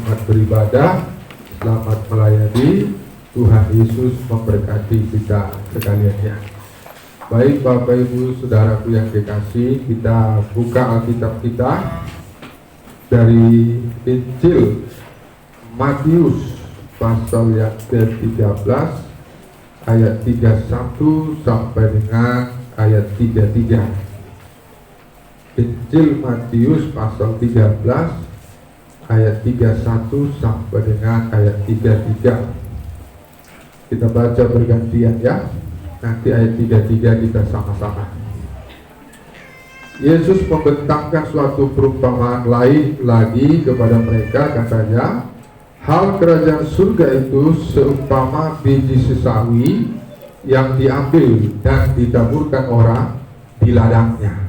selamat beribadah, selamat melayani. Tuhan Yesus memberkati kita sekalian ya. Baik Bapak Ibu Saudaraku yang dikasihi, kita buka Alkitab kita dari Injil Matius pasal yang ke-13 ayat 31 sampai dengan ayat 33. Injil Matius pasal 13 ayat 31 sampai dengan ayat 33. Kita baca bergantian ya. Nanti ayat 33 kita sama-sama. Yesus membentangkan suatu perumpamaan lain lagi kepada mereka, katanya, hal kerajaan surga itu seumpama biji sesawi yang diambil dan ditaburkan orang di ladangnya.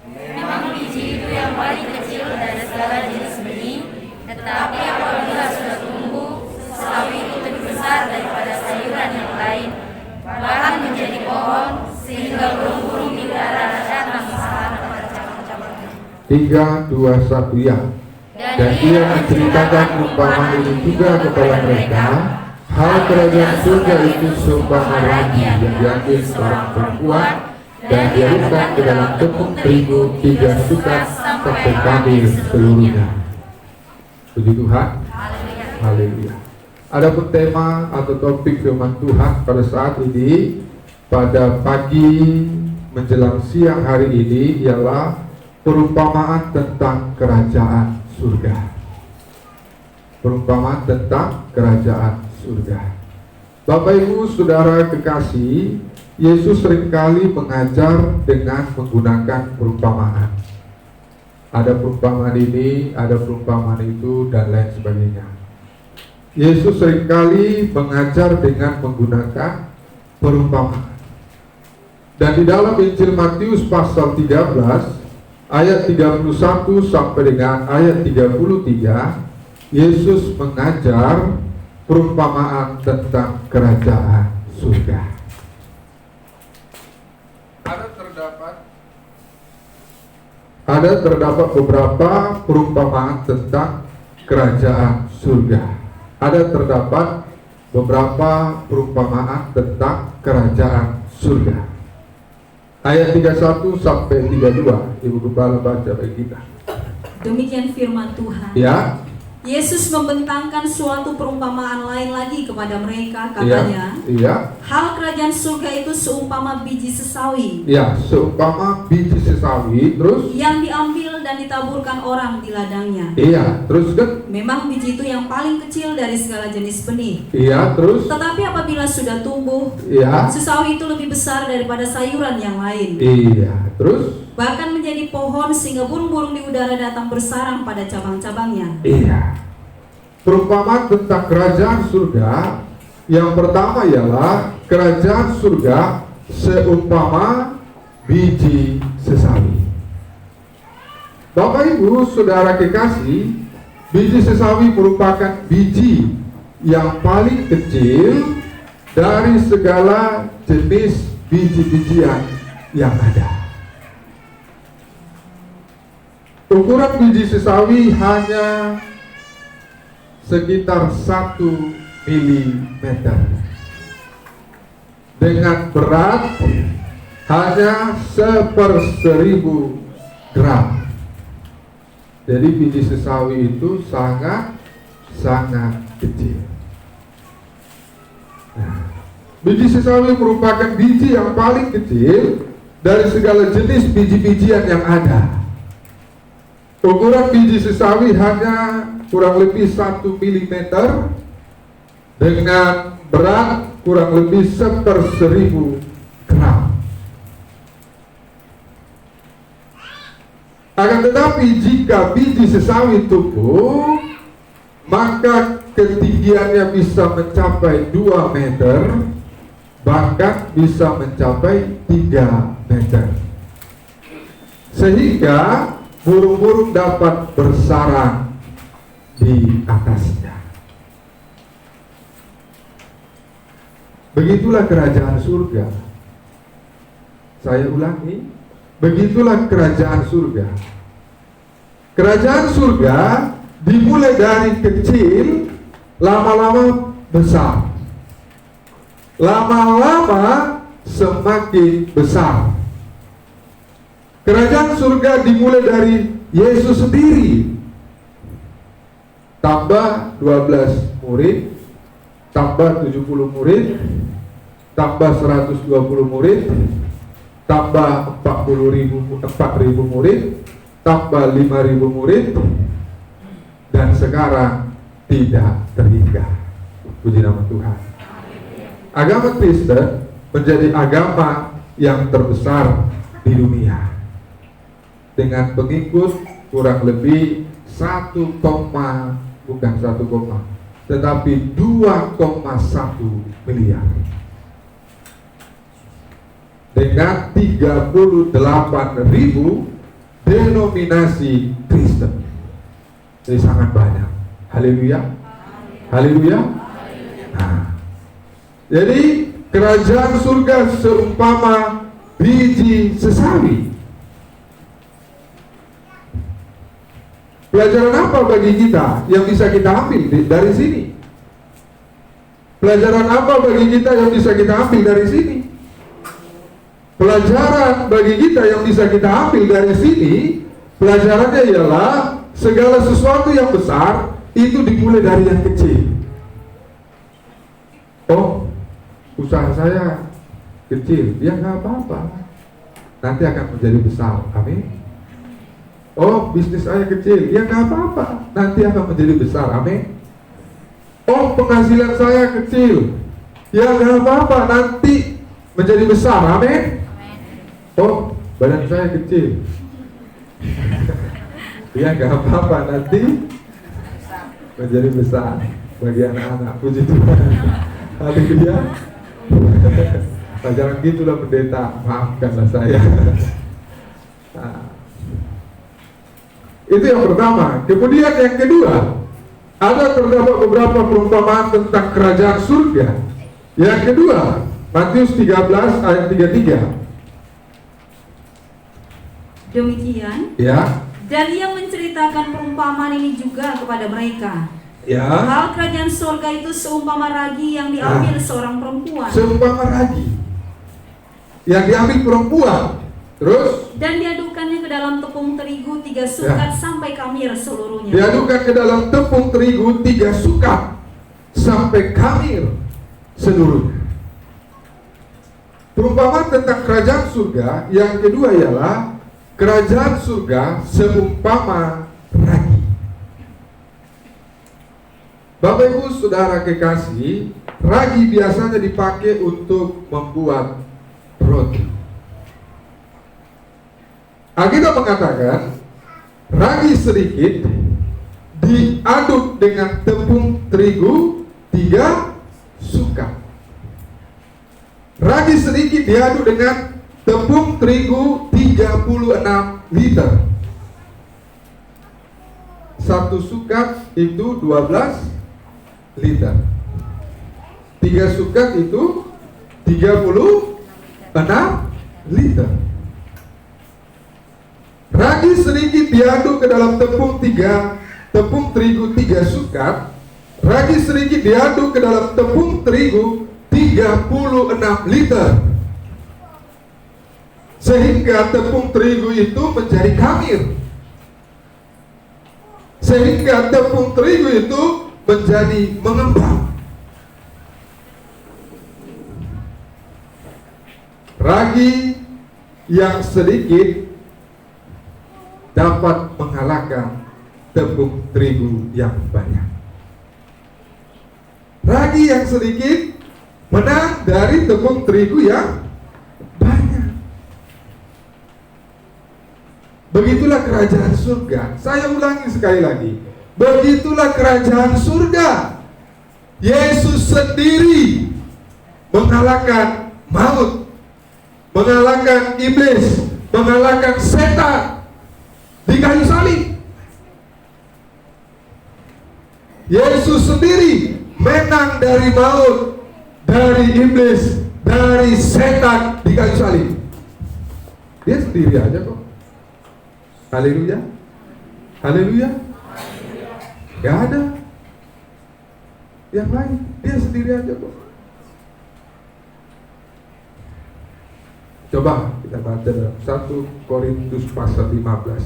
Memang biji itu yang paling kecil dari segala jenis benih, tetapi apabila sudah tumbuh, sesawi itu lebih besar daripada sayuran yang lain, bahkan menjadi pohon, sehingga burung-burung di udara datang bersarang pada cabang-cabangnya. 3, 2, 1 ya. Dan dia menceritakan perumpamaan ini juga kepada mereka, hal kerajaan surga itu seumpama ragi yang diambil seorang perempuan dan dilarutkan ke dalam tepung terigu 3 sukat sampai kamil seluruhnya. Puji Tuhan. Haleluya. Adapun tema atau topik firman Tuhan pada saat ini, pada pagi menjelang siang hari ini, ialah perumpamaan tentang kerajaan surga. Perumpamaan tentang kerajaan surga. Bapak Ibu Saudara kekasih, Yesus seringkali mengajar dengan menggunakan perumpamaan. Ada perumpamaan ini, ada perumpamaan itu, dan lain sebagainya. Yesus seringkali mengajar dengan menggunakan perumpamaan. Dan di dalam Injil Matius pasal 13 ayat 31 sampai dengan ayat 33, Yesus mengajar perumpamaan tentang kerajaan surga. Ada terdapat beberapa perumpamaan tentang kerajaan surga. Ada terdapat beberapa perumpamaan tentang kerajaan surga. Ayat 31 sampai 32, Ibu Gembala baca bagi kita. Demikian firman Tuhan. Ya. Yesus membentangkan suatu perumpamaan lain lagi kepada mereka, katanya, Iya. hal kerajaan surga itu seumpama biji sesawi. Ya, seumpama biji sesawi, terus yang diambil dan ditaburkan orang di ladangnya. Iya, terus kan? Memang biji itu yang paling kecil dari segala jenis benih. Iya, terus? Tetapi apabila sudah tumbuh, iya, sesawi itu lebih besar daripada sayuran yang lain. Iya, terus? Bahkan menjadi pohon sehingga burung-burung di udara datang bersarang pada cabang-cabangnya. Iya. Perumpamaan tentang kerajaan surga yang pertama ialah kerajaan surga seumpama biji sesawi. Bapak Ibu Saudara kekasih, biji sesawi merupakan biji yang paling kecil dari segala jenis biji-bijian yang ada. Ukuran biji sesawi hanya sekitar 1 milimeter dengan berat hanya 1/1000 gram. Jadi biji sesawi itu sangat kecil. Nah, biji sesawi merupakan biji yang paling kecil dari segala jenis biji-bijian yang ada. Ukuran biji sesawi hanya kurang lebih 1 milimeter dengan berat kurang lebih 1/1000 gram. Akan tetapi jika biji sesawi tumbuh, maka ketinggiannya bisa mencapai 2 meter, bahkan bisa mencapai 3 meter. Sehingga burung-burung dapat bersarang di atasnya. Begitulah kerajaan surga. Saya ulangi, begitulah kerajaan surga. Kerajaan surga dimulai dari kecil, lama-lama besar. Lama-lama semakin besar. Kerajaan surga dimulai dari Yesus sendiri. Tambah 12 murid, tambah 70 murid, tambah 120 murid, tambah 4.000 murid, tambah 5.000 murid, dan sekarang tidak terhingga. Puji nama Tuhan. Agama Kristen menjadi agama yang terbesar di dunia dengan pengikut kurang lebih 2,1 miliar dengan 38.000 denominasi Kristen. Jadi sangat banyak. Haleluya. Haleluya. Nah, jadi kerajaan surga seumpama biji sesawi. Pelajaran apa bagi kita yang bisa kita ambil dari sini? Pelajaran apa bagi kita yang bisa kita ambil dari sini? Pelajaran bagi kita yang bisa kita ambil dari sini, pelajarannya ialah segala sesuatu yang besar itu dimulai dari yang kecil. Oh, usaha saya kecil, ya nggak apa-apa, nanti akan menjadi besar. Amin. Oh, bisnis saya kecil, ya nggak apa-apa, nanti akan menjadi besar. Amin. Oh, penghasilan saya kecil, ya nggak apa-apa, nanti menjadi besar. Amin. Oh, badan saya kecil, ya nggak apa-apa, nanti menjadi besar. Bagi anak-anak, puji Tuhan. Haleluya. Jangan gitulah pendeta, maafkanlah saya. Nah, itu yang pertama. Kemudian yang kedua, ada terdapat beberapa perumpamaan tentang kerajaan surga. Yang kedua, Matius 13 ayat 33. Demikian, Ya. dan ia menceritakan perumpamaan ini juga kepada mereka. Ya. Hal kerajaan surga itu seumpama ragi yang diambil seorang perempuan. Seumpama ragi yang diambil perempuan. Terus? Dan diadukkannya ke dalam tepung terigu 3 sukat sampai kamir seluruhnya. Diadukkan ke dalam tepung terigu 3 sukat sampai kamir seluruhnya. Perumpamaan tentang kerajaan surga yang kedua ialah kerajaan surga seumpama ragi. Bapak Ibu Saudara kekasih, ragi biasanya dipakai untuk membuat roti. Alkitab mengatakan ragi sedikit diaduk dengan tepung terigu 3 sukat. Ragi sedikit diaduk dengan tepung terigu 36 liter. 1 sukat itu 12 liter. 3 sukat itu 36 liter. Ragi sedikit diaduk ke dalam tepung terigu 3 sukat. Ragi sedikit diaduk ke dalam tepung terigu 36 liter. Sehingga tepung terigu itu menjadi kamir. Sehingga tepung terigu itu menjadi mengembang. Ragi yang sedikit dapat mengalahkan tepung terigu yang banyak. Ragi yang sedikit menang dari tepung terigu yang banyak. Begitulah kerajaan surga. Saya ulangi sekali lagi. Begitulah kerajaan surga. Yesus sendiri mengalahkan maut, mengalahkan iblis, mengalahkan setan di kayu salib. Yesus sendiri menang dari maut, dari iblis, dari setan di kayu salib. Dia sendiri aja kok. Haleluya. Haleluya. Gak ada yang lain, dia sendiri aja kok. Coba kita baca dalam 1 Korintus pasal 15.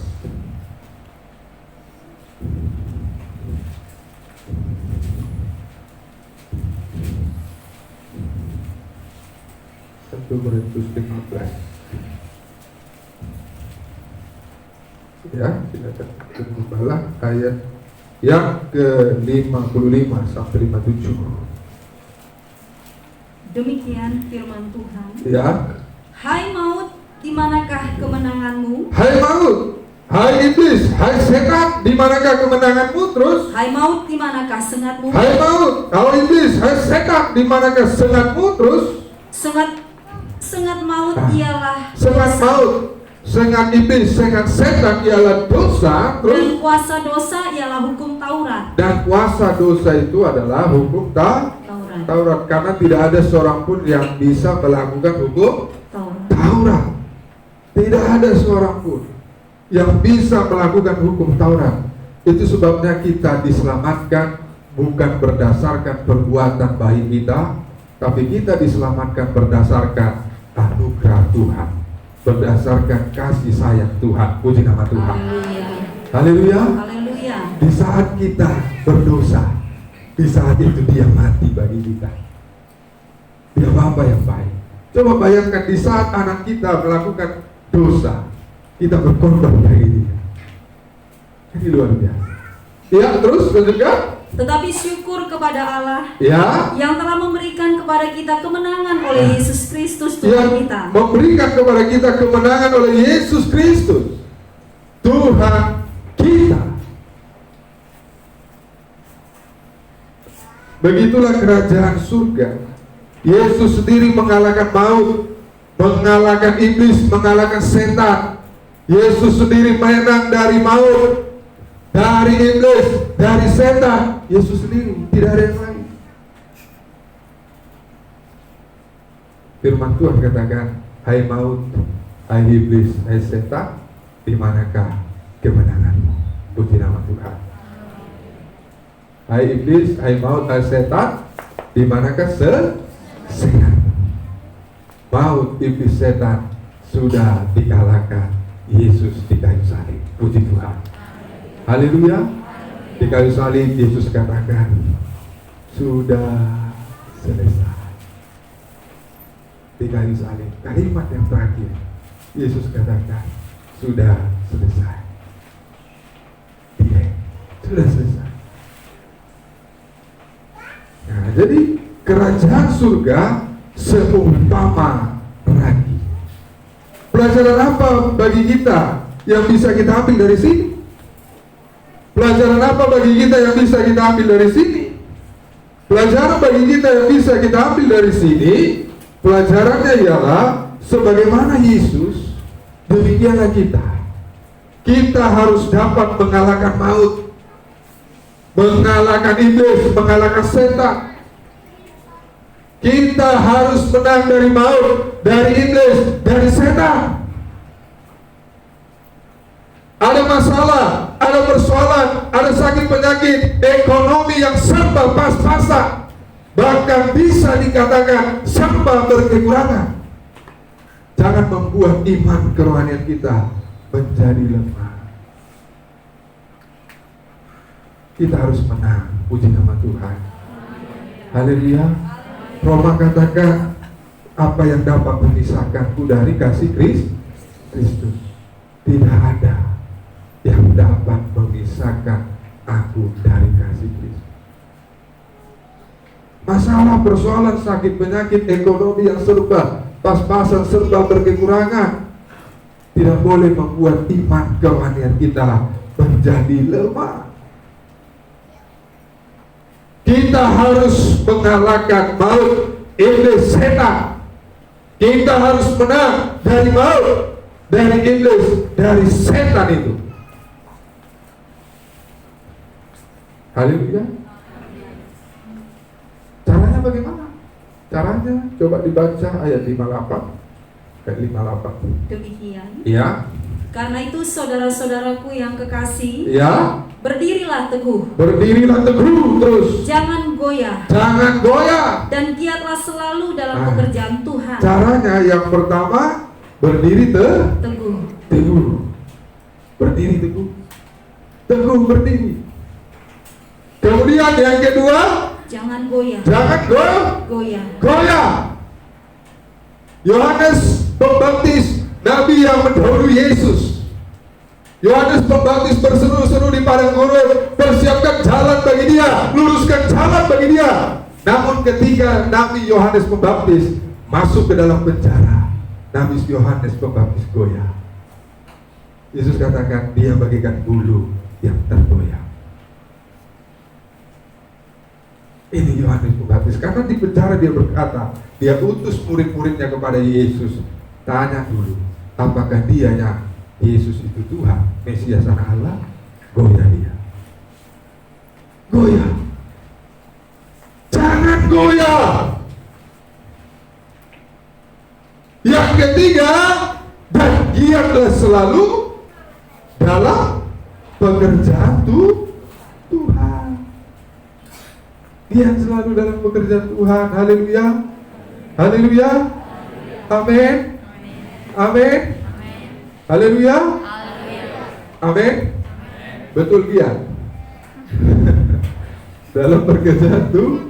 1 Korintus 15. Ya, silakan bukalah ayat yang ke-55 sampai 57. Demikian firman Tuhan. Ya. Hai maut, di manakah kemenanganmu? Hai maut, hai iblis, hai setan, di manakah kemenanganmu? Terus, Hai maut, di manakah sengatmu? hai maut, hai iblis, hai setan, di manakah sengatmu? Terus, Sengat maut ialah sengat dosa, maut, sengat iblis, sengat setan ialah dosa. dan Terus, kuasa dosa ialah hukum Taurat. dan kuasa dosa itu adalah hukum Taurat, karena tidak ada seorang pun yang bisa melakukan hukum Taurat. Tidak ada seorang pun yang bisa melakukan hukum Taurat. Itu sebabnya kita diselamatkan bukan berdasarkan perbuatan baik kita, tapi kita diselamatkan berdasarkan anugerah Tuhan, berdasarkan kasih sayang Tuhan. Puji nama Tuhan. Haleluya. Haleluya. Di saat kita berdosa, di saat itu dia mati bagi kita. Dia Bapa yang baik. Coba bayangkan di saat anak kita melakukan dosa, kita berkorban bagi dia. Ini luar biasa. Ya, terus lanjutkan. Tetapi syukur kepada Allah Ya, yang telah memberikan kepada kita kemenangan oleh Yesus Kristus Tuhan yang kita. memberikan kepada kita kemenangan oleh Yesus Kristus Tuhan kita. Begitulah kerajaan surga. Yesus sendiri mengalahkan maut, mengalahkan iblis, mengalahkan setan. Yesus sendiri menang dari maut, dari iblis, dari setan. Yesus sendiri, tidak ada yang lain. Firman Tuhan katakan, hai maut, hai iblis, hai setan, di manakah kemenanganmu? Puji nama Tuhan. Hai iblis, hai maut, hai setan, di manakah setan? Maut, iblis, setan sudah dikalahkan Yesus di kayu salib. Puji Tuhan. Haleluya. Di kayu salib Yesus katakan, sudah selesai. Di kayu salib, kalimat yang terakhir Yesus katakan, sudah selesai. Dia sudah selesai. Nah, jadi kerajaan surga seumpama ragi. Pelajaran apa bagi kita yang bisa kita ambil dari sini? Pelajaran apa bagi kita yang bisa kita ambil dari sini? Pelajaran bagi kita yang bisa kita ambil dari sini, pelajarannya ialah sebagaimana Yesus, demikianlah kita. Kita harus dapat mengalahkan maut, mengalahkan iblis, mengalahkan setan. Kita harus menang dari maut, dari iblis, dari setan. Ada masalah, ada persoalan, ada sakit penyakit, ekonomi yang serba pas-pasan, bahkan bisa dikatakan serba berkekurangan. Jangan membuat iman kerohanian kita menjadi lemah. Kita harus menang. Puji nama Tuhan. Haleluya. Roma katakan, apa yang dapat memisahkanku dari kasih Kristus? Tidak ada yang dapat memisahkan aku dari kasih Kristus. Masalah, persoalan, sakit, penyakit, ekonomi yang serba pas-pasan, serba berkekurangan, tidak boleh membuat iman kerohanian kita menjadi lemah. Kita harus mengalahkan maut, iblis, setan. Kita harus menang dari maut, dari iblis, dari setan itu. Haleluya. Caranya bagaimana? Caranya coba dibaca ayat 58. Ayat 58. Demikian. Ya. Karena itu saudara-saudaraku yang kekasih, Ya. Berdirilah teguh. Berdirilah teguh terus. Jangan goyah. Jangan goyah. Dan giatlah selalu dalam pekerjaan Tuhan. Caranya yang pertama, berdiri Teguh. teguh. Berdiri teguh. Teguh berdiri. Kemudian yang kedua, Jangan goyah. jangan Goyah. goyah. Yohanes Pembaptis, nabi yang mendahului Yesus. Yohanes Pembaptis berseru-seru di padang gurun, persiapkan jalan bagi dia, luruskan jalan bagi dia. Namun ketika Nabi Yohanes Pembaptis masuk ke dalam penjara, Nabi Yohanes Pembaptis goyah. Yesus katakan, dia bagikan bulu yang tergoyah. Ini Yohanes Pembaptis, karena di penjara dia berkata, dia utus murid-muridnya kepada Yesus. Tanya dulu, apakah dianya Yesus itu Tuhan, Mesias anak Allah? Goyah dia. Goyah. Jangan goyah. Yang ketiga, dan giatlah selalu dalam pekerjaan Tuhan. Giat selalu dalam pekerjaan Tuhan. Haleluya. Haleluya. Amin. Amin. Haleluya. Amin. Betul giat. Dalam pekerjaan tuh,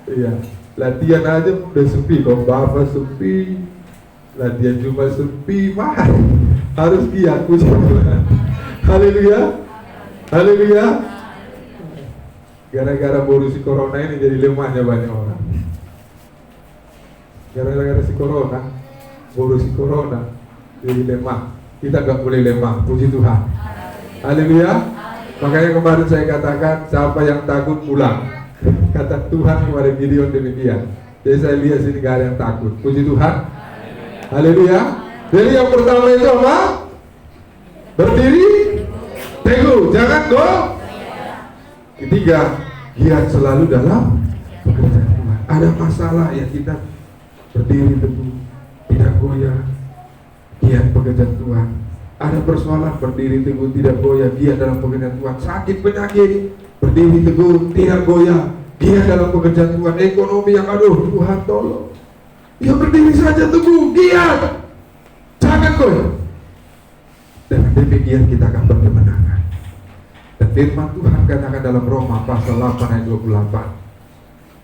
iya. Latihan aja udah sepi, Bapak sepi, latihan cuma sepi, mah harus giat, puji Tuhan. Haleluya. Haleluya. Gara-gara borusi corona ini jadi lemahnya banyak orang. Gara-gara si corona, borusi corona jadi lemah. Kita gak boleh lemah, puji Tuhan. Haleluya. Makanya kemarin saya katakan, siapa yang takut pulang. Kata Tuhan kepada Gideon demikian. Jadi saya lihat sini gak ada yang takut, puji Tuhan. Haleluya. Jadi yang pertama itu apa? Berdiri teguh, jangan Ketiga, giat selalu dalam pekerjaan Tuhan. Ada masalah ya, kita berdiri teguh, tidak goyah, giat pekerjaan Tuhan. Ada persoalan, berdiri teguh, tidak goyah, giat dalam pekerjaan Tuhan. Sakit penyakit, berdiri teguh, tidak goyah, giat dalam pekerjaan Tuhan. Ekonomi yang aduh, Tuhan tolong, ya berdiri saja teguh, giat, jangan goyah. Dengan demikian kita akan berkemenangan. Dan firman Tuhan katakan dalam Roma pasal 8 ayat 28,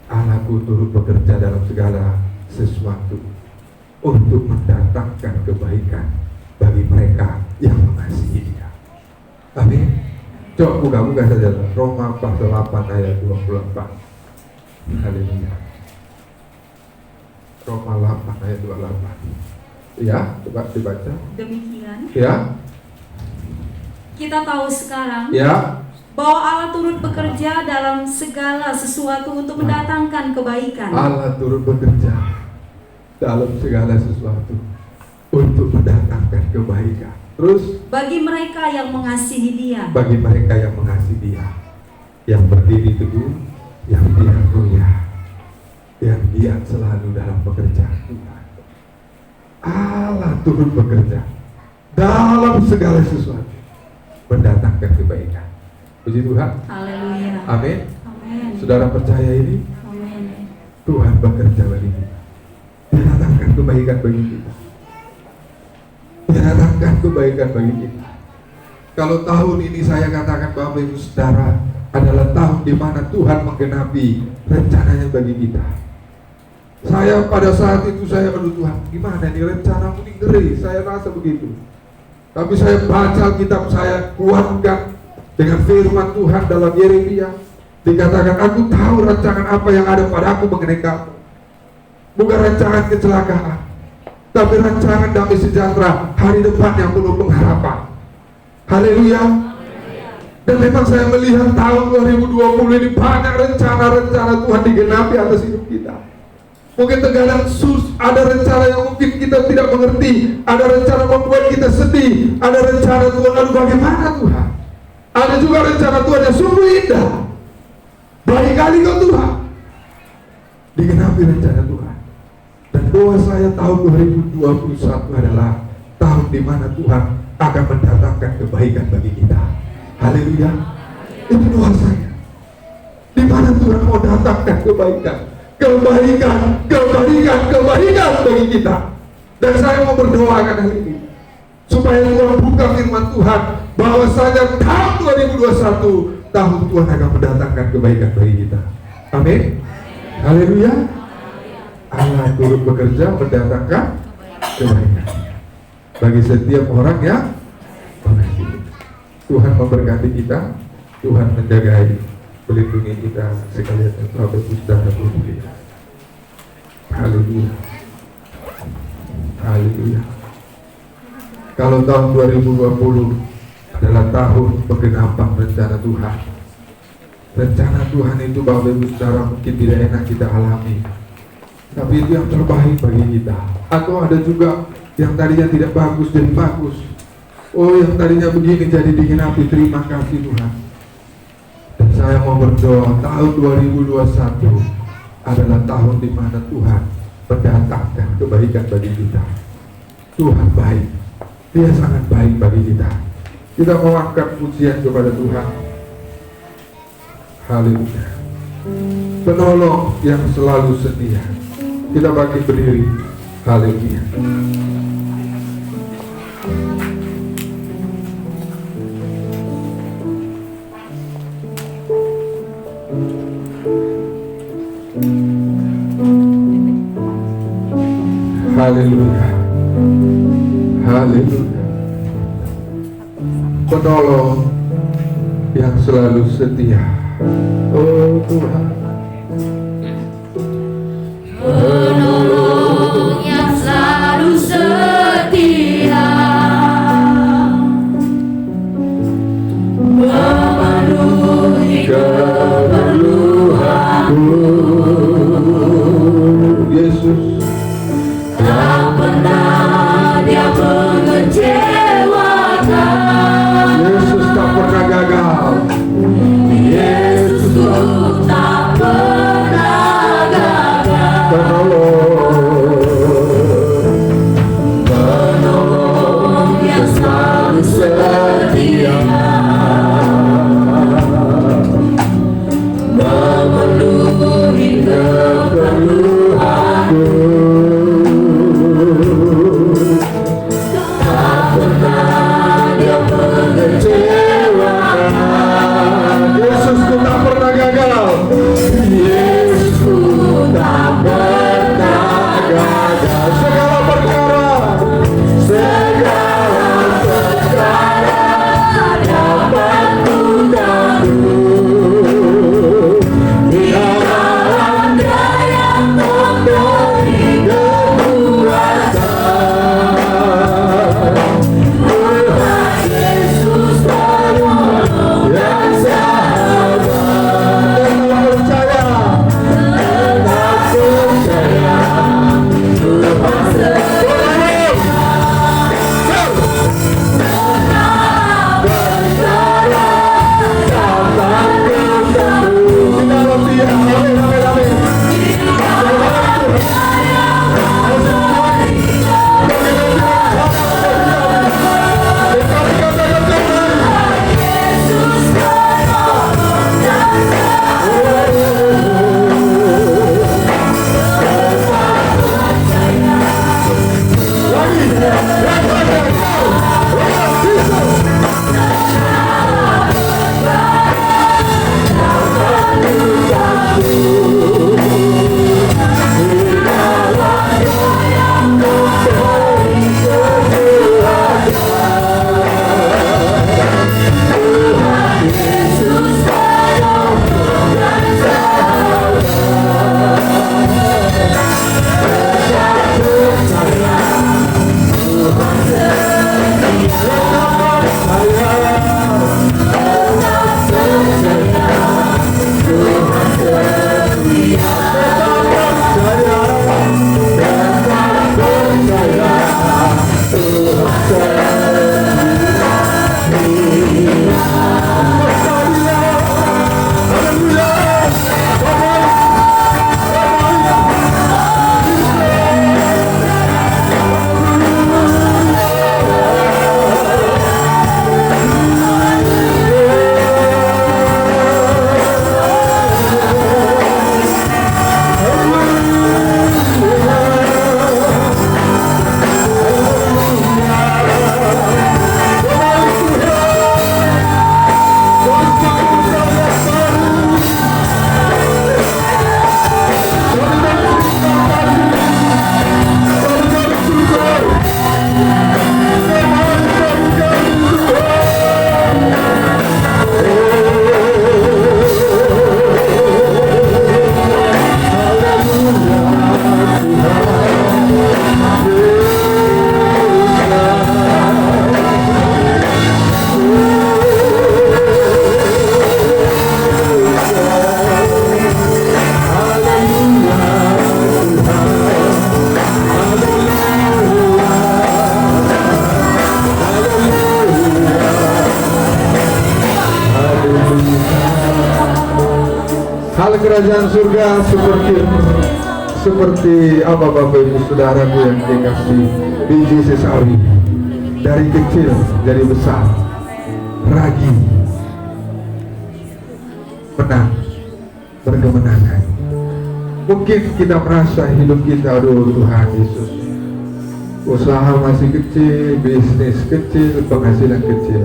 Allahku turut bekerja dalam segala sesuatu untuk mendatangkan kebaikan bagi mereka yang mengasihi Dia. Amin. Coba buka saja Roma pasal 8 ayat 28. Haleluya. Roma 8 ayat 28. Ya, coba dibaca. Demikian. Ya. Kita tahu sekarang Ya. bahwa Allah turut bekerja dalam segala sesuatu untuk mendatangkan kebaikan. Allah turut bekerja dalam segala sesuatu untuk mendatangkan kebaikan. Terus Bagi mereka yang mengasihi Dia. bagi mereka yang mengasihi Dia, yang berdiri teguh, yang tidak goyah, yang giat selalu dalam pekerjaan Tuhan. Allah turut bekerja dalam segala sesuatu mendatangkan kebaikan. Puji Tuhan. Haleluya. Amin. Amin. Saudara percaya ini? Amin. Tuhan bekerja bagi kita, dia datangkan kebaikan bagi kita, dia datangkan kebaikan bagi kita. Kalau tahun ini saya katakan Bapak Ibu Saudara adalah tahun di mana Tuhan menggenapi rencananya bagi kita. Saya pada saat itu saya aduh Tuhan, gimana nih rencanamu ini ngeri, saya rasa begitu. Tapi saya baca kitab, saya kuatkan dengan firman Tuhan dalam Yeremia. Dikatakan, aku tahu rancangan apa yang ada padaku mengenai kamu. Bukan rancangan kecelakaan, tapi rancangan damai sejahtera, hari depan yang penuh pengharapan. Haleluya. Dan memang saya melihat tahun 2020 ini banyak rencana-rencana Tuhan digenapi atas hidup kita. Mungkin terkadang ada rencana yang mungkin kita tidak mengerti, ada rencana membuat kita sedih, ada rencana Tuhan, lalu bagaimana Tuhan? Ada juga rencana Tuhan yang sungguh indah. Baik kali kau Tuhan digenapi rencana Tuhan. Dan doa saya tahun 2021 adalah tahun di mana Tuhan akan mendatangkan kebaikan bagi kita. Haleluya. Itu doa saya. Di mana Tuhan mau datangkan kebaikan bagi kita. Dan saya mau berdoakan hari ini supaya Tuhan buka firman Tuhan bahwasanya tahun 2021 tahun Tuhan akan mendatangkan kebaikan bagi kita. Amin. Haleluya. Allah turut bekerja mendatangkan kebaikan bagi setiap orang yang mengasihi. Tuhan memberkati kita, Tuhan menjagai, melindungi kita sekalian Bapak Ibu Saudara sekalian. Haleluya. Haleluya. Kalau tahun 2020 adalah tahun penggenapan rencana Tuhan. Rencana Tuhan itu Bapak Ibu Saudara mungkin tidak enak kita alami, tapi itu yang terbaik bagi kita. Atau ada juga yang tadinya tidak bagus jadi bagus. Oh, yang tadinya begini jadi digenapi. Terima kasih Tuhan. Dan saya mau berdoa tahun 2021 adalah tahun di mana Tuhan mendatangkan kebaikan bagi kita. Tuhan baik, Dia sangat baik bagi kita. Kita mau angkat pujian kepada Tuhan. Haleluya. Penolong yang selalu setia. Kita bangkit berdiri. Haleluya. Haleluya. Haleluya. Penolong yang selalu setia. Oh Tuhan. Penolong yang selalu setia, memenuhi keperluanku. Yesus. Tak pernah Dia mengecewakan. Yesus tak pernah gagal. Yesusku tak pernah gagal. Penolong yang selalu setia, memenuhi keperluanku. Tak pernah Dia mengecewakan. Yesusku tak pernah gagal. Yesusku tak pernah gagal. Segala perkara dapat ku tanggung di dalam Dia yang kerajaan surga seperti apa Bapak Ibu Saudaraku yang dikasih biji sesawi, dari kecil jadi besar, ragi, menang, berkemenangan. Mungkin kita merasa hidup kita, aduh Tuhan Yesus, usaha masih kecil, bisnis kecil, penghasilan kecil,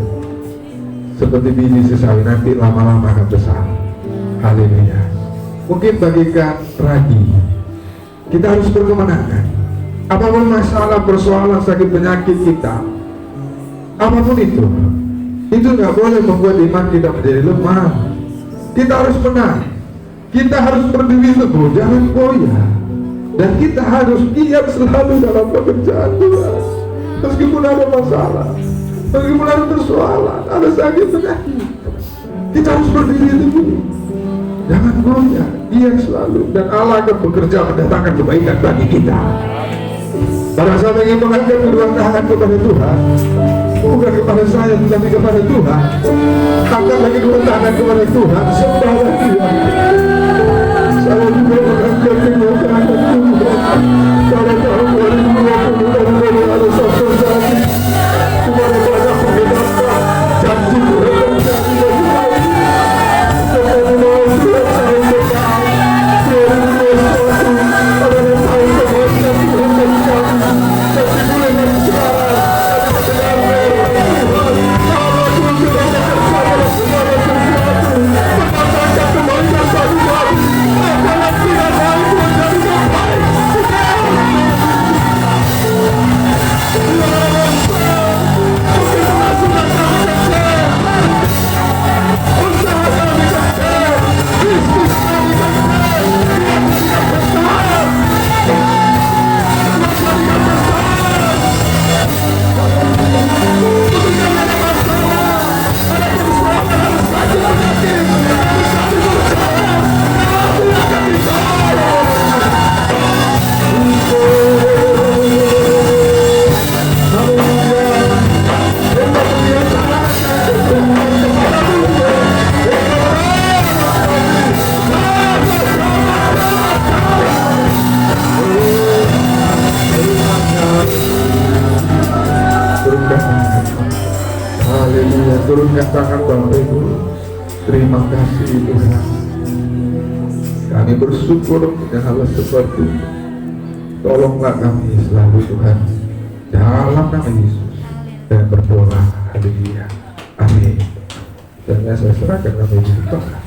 seperti biji sesawi, nanti lama-lama akan besar. Haleluya. Mungkin bagikan ragi, kita harus berkemenangan. Apapun masalah, persoalan, sakit, penyakit kita, apapun itu nggak boleh membuat iman kita menjadi lemah. Kita harus menang. Kita harus berdiri teguh, jangan goyah. Dan kita harus giat selalu dalam pekerjaan Tuhan. Meskipun ada masalah, meskipun ada persoalan, ada sakit penyakit, kita harus berdiri teguh. Jangan goyah, giat selalu. Dan Allah akan bekerja mendatangkan kebaikan bagi kita. Pada saat ingin mengangkat kedua tangan kepada Tuhan, bukan kepada saya tetapi kepada Tuhan. Angkat lagi kedua tangan kepada Tuhan, sembahlah Tuhan. Saya juga mengangkat kedua tangan Tuhan. Pada tahun 2020 dan dari ada satu saat kepada banyak penggenapan janji Tuhan terjadi bagi kami. Semoga Tuhan saya berkata 2021 adalah tahun kebaikan Tuhan bagi kami. Tapi mulai dari sekarang kami mendengar Tuhan, Allah Tuhan sudah bekerja dalam segala sesuatu, mendatangkan kebaikan bagi kami. Apalah tidak baik Tuhan jadi baik. Haleluya, turunkan tangan Bapak Ibu. Terima kasih Tuhan. Kami bersyukur dengan hal seperti itu. Tolonglah kami selalu Tuhan, dalam nama Yesus, dan berdoa. Haleluya, amin. Dan saya serahkan nama Yesus Tuhan.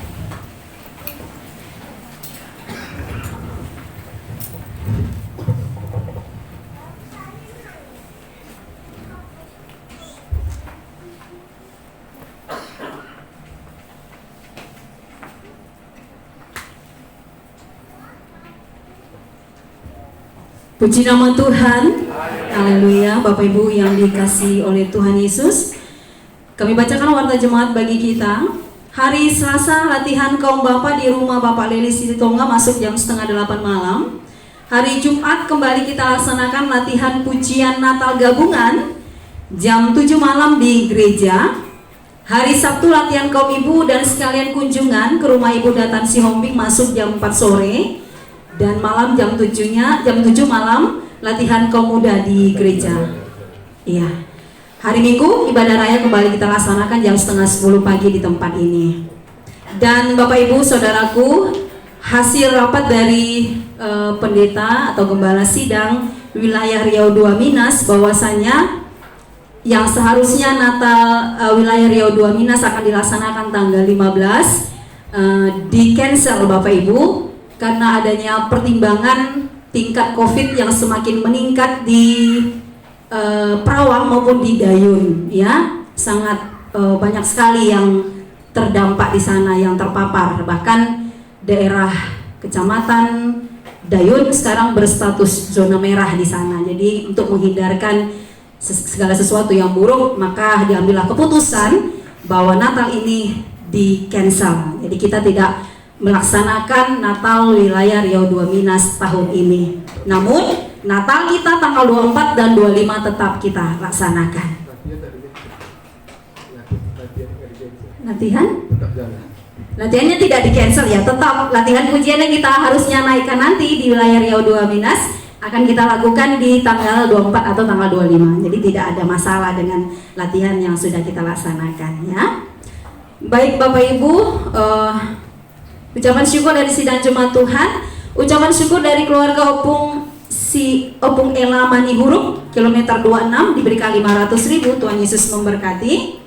Puji nama Tuhan. Haleluya. Bapak Ibu yang dikasihi oleh Tuhan Yesus, kami bacakan warta jemaat bagi kita. Hari Selasa latihan kaum Bapak di rumah Bapak Lelis Sitonga masuk jam 7:30 malam. Hari Jumat kembali kita laksanakan latihan pujian Natal gabungan jam 7 malam di gereja. Hari Sabtu latihan kaum ibu dan sekalian kunjungan ke rumah Ibu Datan Sihombing masuk jam 4 sore. Dan malam jam 7 malam latihan kaum muda di gereja. Iya. Hari Minggu ibadah raya kembali kita laksanakan jam 9:30 pagi di tempat ini. Dan Bapak Ibu Saudaraku, hasil rapat dari pendeta atau gembala sidang wilayah Riau 2 Minas bahwasannya yang seharusnya Natal wilayah Riau 2 Minas akan dilaksanakan tanggal 15 di cancel Bapak Ibu, karena adanya pertimbangan tingkat COVID yang semakin meningkat di Perawang maupun di Dayun, ya, sangat banyak sekali yang terdampak di sana, yang terpapar. Bahkan daerah kecamatan Dayun sekarang berstatus zona merah di sana. Jadi untuk menghindarkan segala sesuatu yang buruk, maka diambillah keputusan bahwa Natal ini di cancel. Jadi kita tidak melaksanakan Natal wilayah Riau 2 Minas tahun ini. Namun Natal kita tanggal 24 dan 25 tetap kita laksanakan. Latihan? Latihannya tidak di cancel ya, tetap latihan pujian yang kita harusnya naikkan nanti di wilayah Riau 2 Minas akan kita lakukan di tanggal 24 atau tanggal 25. Jadi tidak ada masalah dengan latihan yang sudah kita laksanakan ya. Baik Bapak Ibu, ucapan syukur dari sidang jemaat Tuhan, ucapan syukur dari keluarga Opung Ela Manihuruk kilometer 26 diberikan 500.000. Tuhan Yesus memberkati.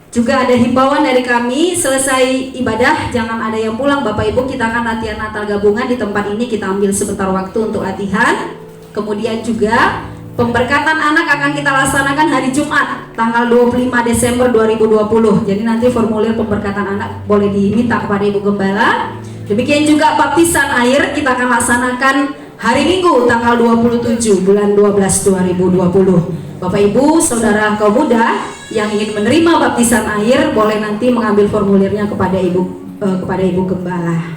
Juga ada himbauan dari kami, selesai ibadah jangan ada yang pulang Bapak Ibu, kita akan latihan Natal gabungan di tempat ini, kita ambil sebentar waktu untuk latihan. Kemudian juga pemberkatan anak akan kita laksanakan hari Jumat tanggal 25 Desember 2020. Jadi nanti formulir pemberkatan anak boleh diminta kepada Ibu Gembala. Demikian juga baptisan air kita akan laksanakan hari Minggu tanggal 27 bulan 12 2020. Bapak Ibu, saudara kaum muda yang ingin menerima baptisan air boleh nanti mengambil formulirnya kepada Ibu Gembala.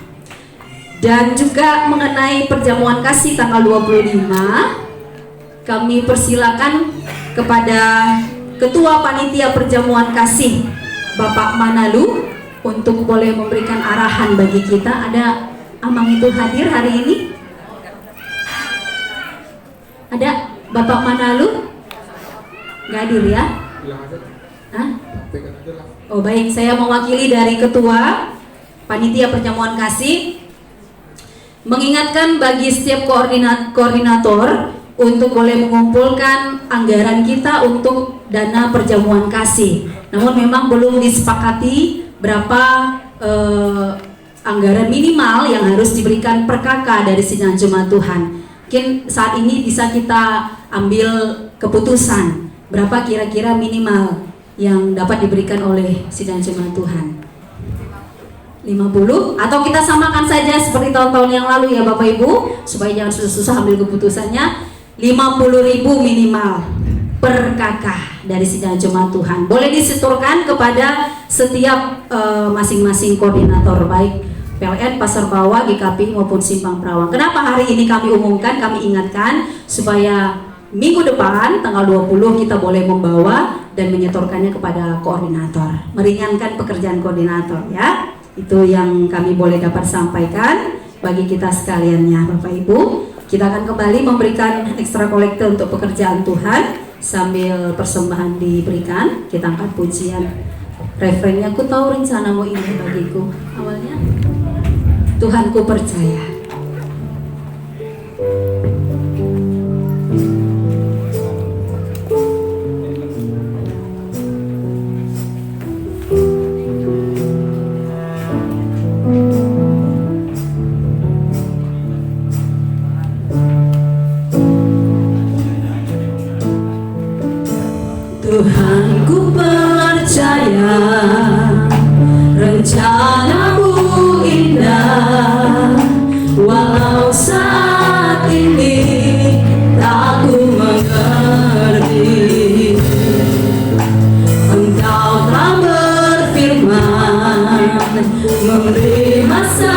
Dan juga mengenai perjamuan kasih tanggal 25, kami persilakan kepada Ketua Panitia Perjamuan Kasih Bapak Manalu untuk boleh memberikan arahan bagi kita. Ada Amang itu hadir hari ini? Ada Bapak Manalu? Nggak hadir ya? Hah? Oh baik, saya mewakili dari Ketua Panitia Perjamuan Kasih mengingatkan bagi setiap koordinator untuk boleh mengumpulkan anggaran kita untuk dana perjamuan kasih. Namun memang belum disepakati berapa anggaran minimal yang harus diberikan per kakak dari sidang jemaat Tuhan. Mungkin saat ini bisa kita ambil keputusan berapa kira-kira minimal yang dapat diberikan oleh sidang jemaat Tuhan. 50 atau kita samakan saja seperti tahun-tahun yang lalu ya Bapak Ibu, supaya jangan susah-susah ambil keputusannya. 50.000 minimal per kakak dari sidang jemaat Tuhan. Boleh disetorkan kepada setiap masing-masing koordinator baik PLN, Pasar Bawah, GKP maupun Simpang Perawang. Kenapa hari ini kami umumkan, kami ingatkan supaya minggu depan tanggal 20 kita boleh membawa dan menyetorkannya kepada koordinator, meringankan pekerjaan koordinator ya. Itu yang kami boleh dapat sampaikan bagi kita sekaliannya Bapak Ibu. Kita akan kembali memberikan ekstra kolekte untuk pekerjaan Tuhan sambil persembahan diberikan. Kita angkat pujian. Refrennya, ku tahu rencanamu indah bagiku. Awalnya, Tuhan ku percaya. Tuhan ku percaya rencanamu indah, walau saat ini tak ku mengerti. Engkau telah berfirman memberi masa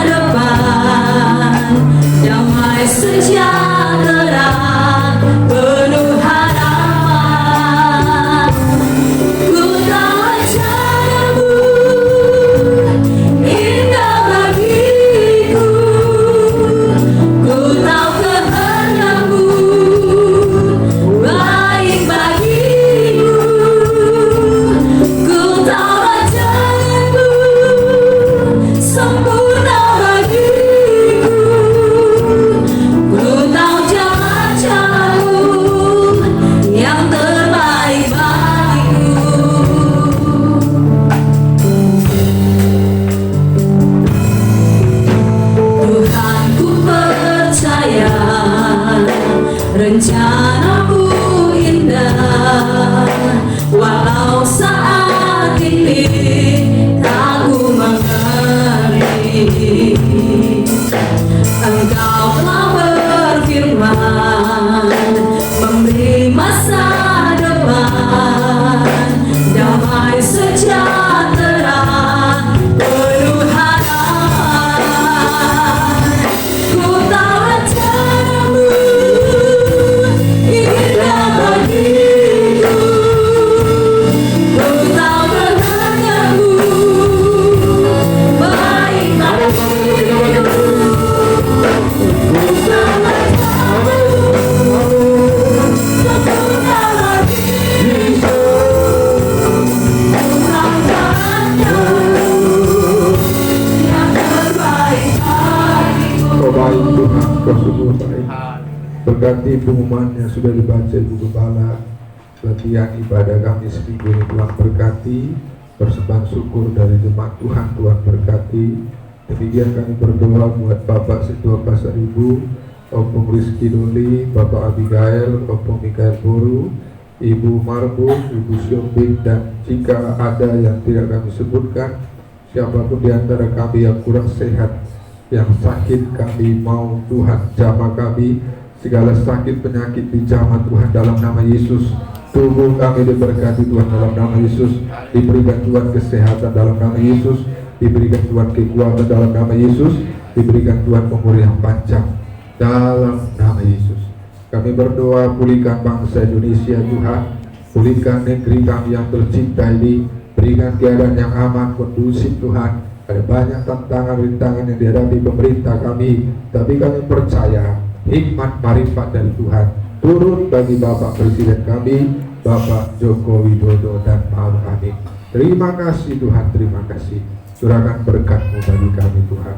depan, damai sejahtera penuh rencanamu indah, walau saat ini tak ku mengerti. Engkau telah berfirman memberi masa depan, damai sejahtera penuh harapan. Ku tahu rencanamu indah bagiku, ku tahu kehendakmu Tuhan, Kau sungguh baik. Berkati pengumuman yang sudah dibaca Ibu Gembala, latihan ibadah kami seminggu ini Tuhan berkati, persembahan syukur dari jemaat Tuhan berkati. Demikian kami berdoa buat Bapak Setua Pasar Ibu, Opung Rizky Doli, Bapak Abigail, Opung Mikael Boru, Ibu Marbu, Ibu Siombing, dan jika ada yang tidak kami sebutkan, siapapun di antara kami yang kurang sehat, yang sakit, kami mau Tuhan jamah kami, segala sakit penyakit dijamah Tuhan dalam nama Yesus. Tubuh kami diberkati Tuhan dalam nama Yesus, diberikan Tuhan kesehatan dalam nama Yesus, diberikan Tuhan kekuatan dalam nama Yesus, diberikan Tuhan umur yang panjang dalam nama Yesus. Kami berdoa, pulihkan bangsa Indonesia Tuhan, pulihkan negeri kami yang tercinta ini, berikan keadaan yang aman, kondusif Tuhan. Ada banyak tantangan, rintangan yang dihadapi pemerintah kami, tapi kami percaya hikmat marifat dari Tuhan turun bagi Bapak Presiden kami, Bapak Joko Widodo dan Ma'ruf Amin. Terima kasih Tuhan, terima kasih. Curahkan berkat-Mu bagi kami Tuhan.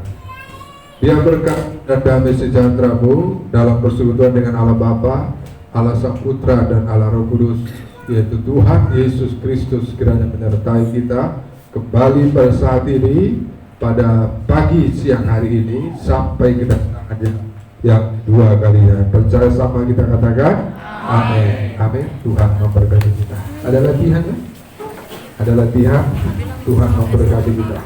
Biar berkat dan damai sejahtera-Mu dalam persekutuan dengan Allah Bapa, Allah Sang Putra dan Allah Roh Kudus, yaitu Tuhan Yesus Kristus, kiranya menyertai kita kembali pada saat ini, pada pagi siang hari ini, sampai kedatangannya yang dua kalinya. Percaya sama kita katakan amin. Amin. Tuhan memberkati kita. Ada latihan ya? Ada latihan. Tuhan memberkati kita.